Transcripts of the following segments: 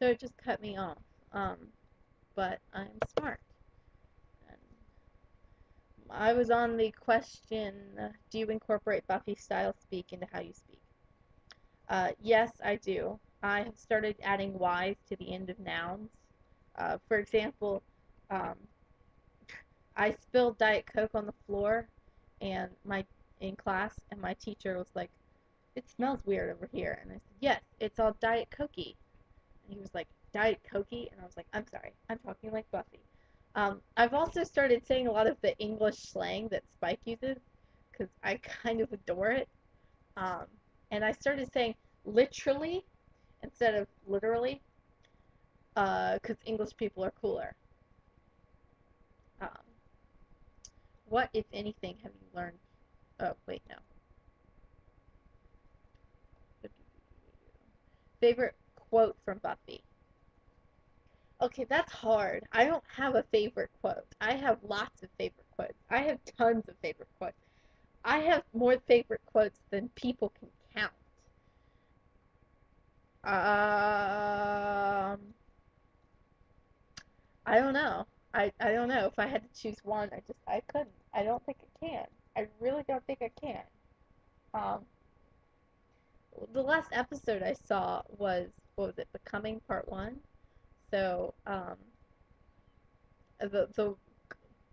So it just cut me off. Um, but I'm smart. And I was on the question, do you incorporate Buffy style speak into how you speak? Yes, I do. I have started adding Y's to the end of nouns. For example, um, I spilled Diet Coke on the floor, and my in class, and my teacher was like, "It smells weird over here," and I said, "Yes, it's all Diet Cokey." And he was like, "Diet Cokey," and I was like, "I'm sorry, I'm talking like Buffy." I've also started saying a lot of the English slang that Spike uses because I kind of adore it. Um, and I started saying literally instead of literally because English people are cooler. Um, what, if anything, have you learned? Oh, wait, no. Favorite quote from Buffy? Okay, that's hard. I don't have a favorite quote. I have lots of favorite quotes. I have tons of favorite quotes. I have more favorite quotes than people can count. Um, I don't know. I don't know. If I had to choose one, I couldn't. I don't think I can. I really don't think I can. Um, the last episode I saw was, what was it, Becoming Part One. So the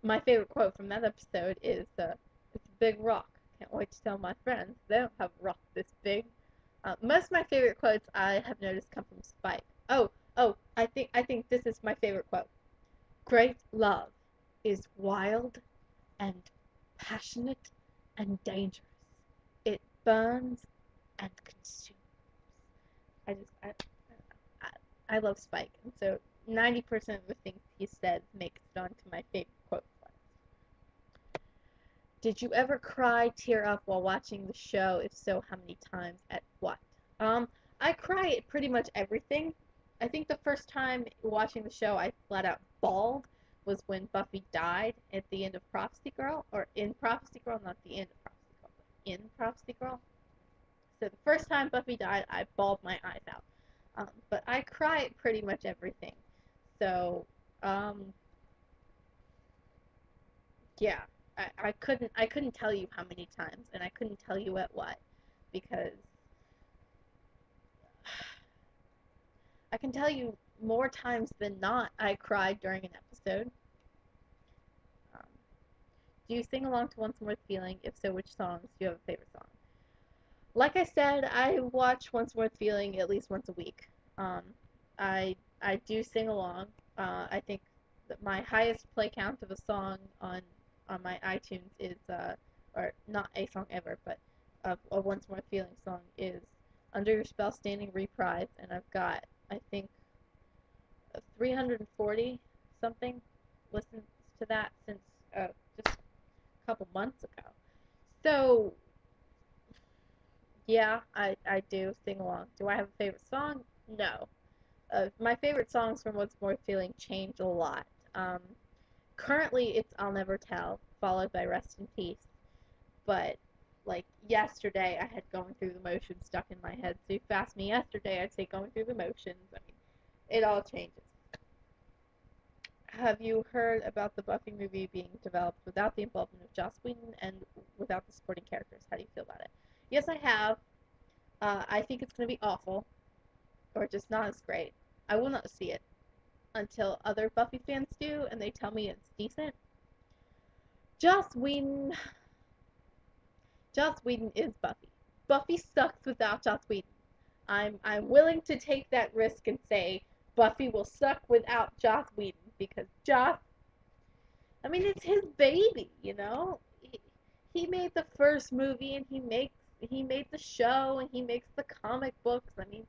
my favorite quote from that episode is it's a big rock. Can't wait to tell my friends. They don't have a rock this big. Most of my favorite quotes I have noticed come from Spike. Oh, I think this is my favorite quote. Great love is wild and passionate and dangerous. It burns and consumes. I just I love Spike, and so 90% of the things he says makes it onto my favorite quotes list. Did you ever cry, tear up while watching the show? If so, how many times? At what? I cry at pretty much everything. I think the first time watching the show I flat out bawled was when Buffy died at the end of Prophecy Girl, or in Prophecy Girl, not the end of Prophecy Girl, but in Prophecy Girl. So the first time Buffy died, I bawled my eyes out. But I cry at pretty much everything. So, um, yeah, I couldn't tell you how many times, and I couldn't tell you at what, because I can tell you more times than not I cried during an episode. Um, do you sing along to Once More Feeling? If so, which songs? Do you have a favorite song? Like I said, I watch Once More Feeling at least once a week. Um, I do sing along. I think that my highest play count of a song on my iTunes is or not a song ever, but of a Once More Feeling song is Under Your Spell Standing Reprise, and I've got I think 340 something listens to that since just a couple months ago. So yeah, I do sing along. Do I have a favorite song? No. My favorite songs from What's More Feeling change a lot. Um, Currently, it's I'll Never Tell, followed by Rest in Peace. But like yesterday, I had Going Through the Motions stuck in my head. So if you asked me yesterday, I'd say Going Through the Motions. I mean, it all changes. Have you heard about the Buffy movie being developed without the involvement of Joss Whedon and without the supporting characters? How do you feel about it? Yes, I have. I think it's going to be awful, or just not as great. I will not see it until other Buffy fans do, and they tell me it's decent. Joss Whedon, Joss Whedon is Buffy. Buffy sucks without Joss Whedon. I'm willing to take that risk and say Buffy will suck without Joss Whedon because Joss, I mean, it's his baby, you know. He made the first movie, and he made the show, and he makes the comic books. I mean,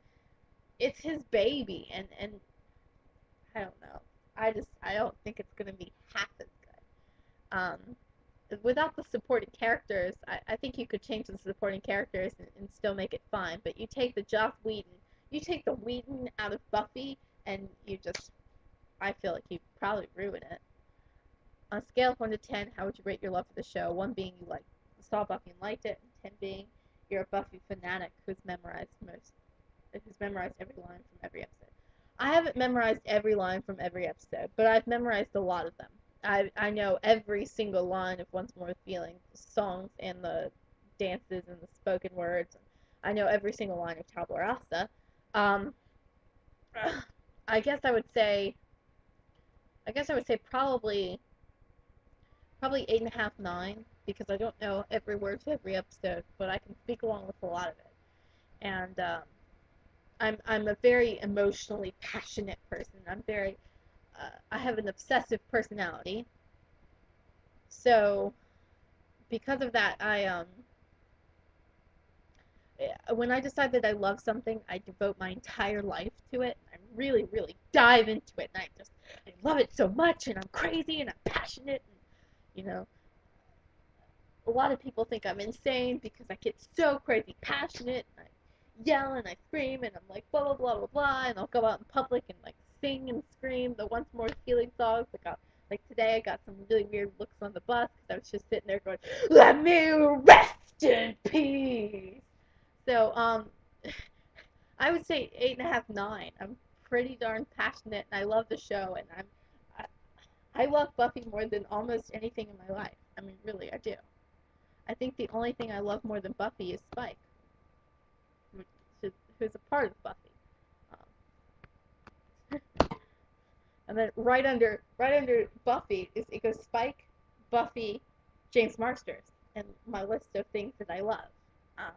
it's his baby, and I don't know. I don't think it's gonna be half as good. Without the supporting characters, I think you could change the supporting characters and still make it fine. But you take the Joss Whedon, you take the Whedon out of Buffy, and you just, I feel like you probably ruin it. On a scale of 1 to 10, how would you rate your love for the show? 1 being you saw Buffy and liked it, and 10 being you're a Buffy fanatic who's memorized every line from every episode. I haven't memorized every line from every episode, but I've memorized a lot of them. I know every single line of Once More with Feeling, the songs and the dances and the spoken words. I know every single line of Tabula Rasa. Um, I guess I would say probably 8.5, 9, because I don't know every word to every episode, but I can speak along with a lot of it. And I'm a very emotionally passionate person. I have an obsessive personality. So because of that, when I decide that I love something, I devote my entire life to it. I really, really dive into it, and I love it so much, and I'm crazy, and I'm passionate, and you know, a lot of people think I'm insane because I get so crazy passionate, and I yell and I scream, and I'm like blah blah blah blah blah, and I'll go out in public and like sing and scream the Once More Feeling songs. Like today, I got some really weird looks on the bus because I was just sitting there going, "Let me rest in peace." So, I would say 8.5, 9. I'm pretty darn passionate, and I love the show, and I love Buffy more than almost anything in my life. I mean, really, I do. I think the only thing I love more than Buffy is Spike, who's a part of Buffy. And then right under Buffy it goes Spike, Buffy, James Marsters, and my list of things that I love. Um,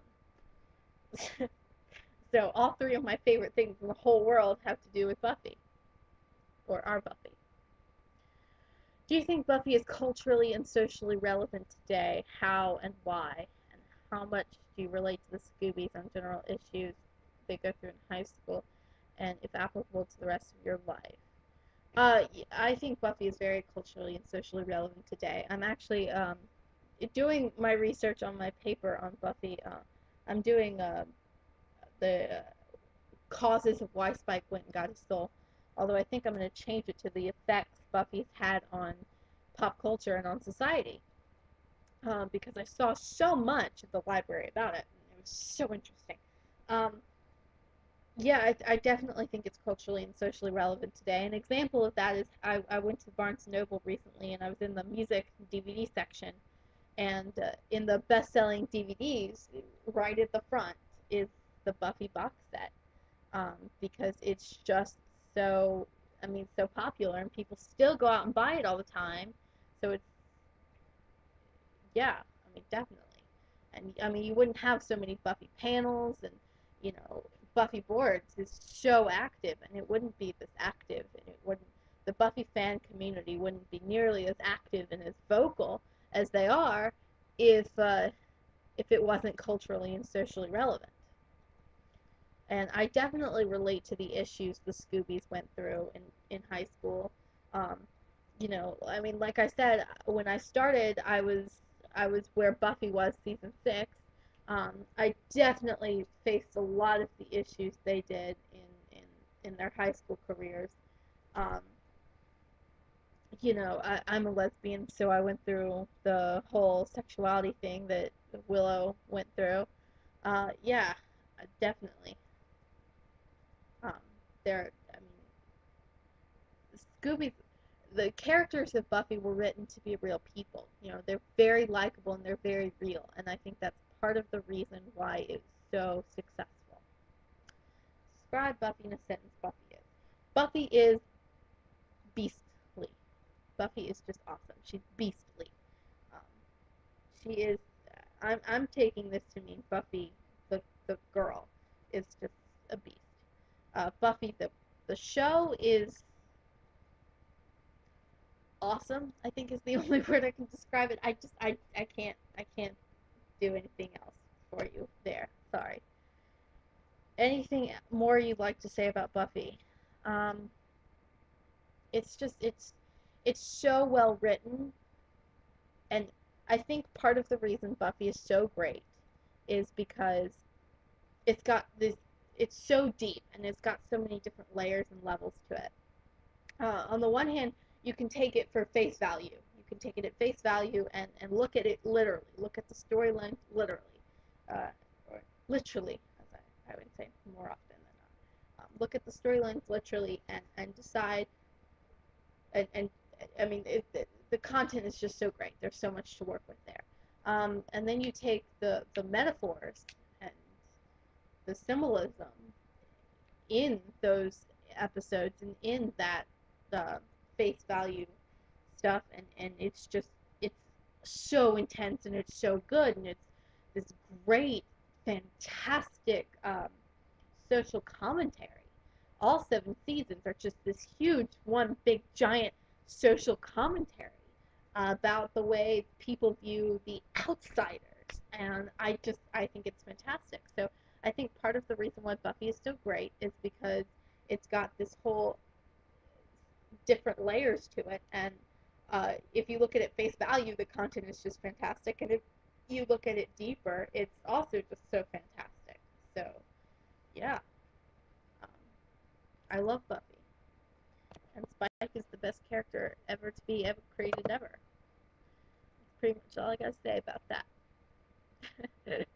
so all three of my favorite things in the whole world have to do with Buffy, or are Buffy. Do you think Buffy is culturally and socially relevant today? How and why? And how much do you relate to the Scoobies on general issues they go through in high school, and if applicable to the rest of your life? I think Buffy is very culturally and socially relevant today. I'm actually doing my research on my paper on Buffy. I'm doing the causes of why Spike went and got his soul. Although I think I'm going to change it to the effects Buffy's had on pop culture and on society. Because I saw so much at the library about it. And it was so interesting. Um, yeah, I definitely think it's culturally and socially relevant today. An example of that is I went to Barnes & Noble recently, and I was in the music DVD section, and in the best-selling DVDs, right at the front is the Buffy box set, because it's just so, I mean, so popular, and people still go out and buy it all the time. So it's, yeah, I mean, definitely. And I mean, you wouldn't have so many Buffy panels, and Buffy boards is so active, and it wouldn't be this active, and it wouldn't, the Buffy fan community wouldn't be nearly as active and as vocal as they are if it wasn't culturally and socially relevant. And I definitely relate to the issues the Scoobies went through in high school. Um, I mean, like I said, when I started, I was where Buffy was season 6. I definitely faced a lot of the issues they did in their high school careers. Um, I'm a lesbian, so I went through the whole sexuality thing that Willow went through. Yeah, definitely. Um, I mean, Scooby, the characters of Buffy were written to be real people. They're very likable and they're very real, and I think that's part of the reason why it's so successful. Describe Buffy in a sentence. Buffy is beastly. Buffy is just awesome. She's beastly. Um, she is. I'm taking this to mean Buffy, the girl, is just a beast. Buffy, the show is awesome. I think is the only word I can describe it. I can't do anything else for you there. Sorry. Anything more you'd like to say about Buffy? Um, it's so well written, and I think part of the reason Buffy is so great is because it's got this. It's so deep, and it's got so many different layers and levels to it. On the one hand, you can take it for face value. You can take it at face value and look at it literally. Look at the storyline literally, or literally, as I would say more often than not. look at the storylines literally and decide. And I mean, the content is just so great. There's so much to work with there. And then you take the metaphors and the symbolism in those episodes and in that face value stuff, and it's so intense and it's so good, and it's this great, fantastic social commentary. All 7 seasons are just this huge, one big giant social commentary about the way people view the outsiders, and I think it's fantastic. So I think part of the reason why Buffy is so great is because it's got this whole different layers to it, and if you look at it face value, the content is just fantastic, and if you look at it deeper, it's also just so fantastic. So yeah, um, I love Buffy, and Spike is the best character ever to be ever created ever. That's pretty much all I gotta say about that.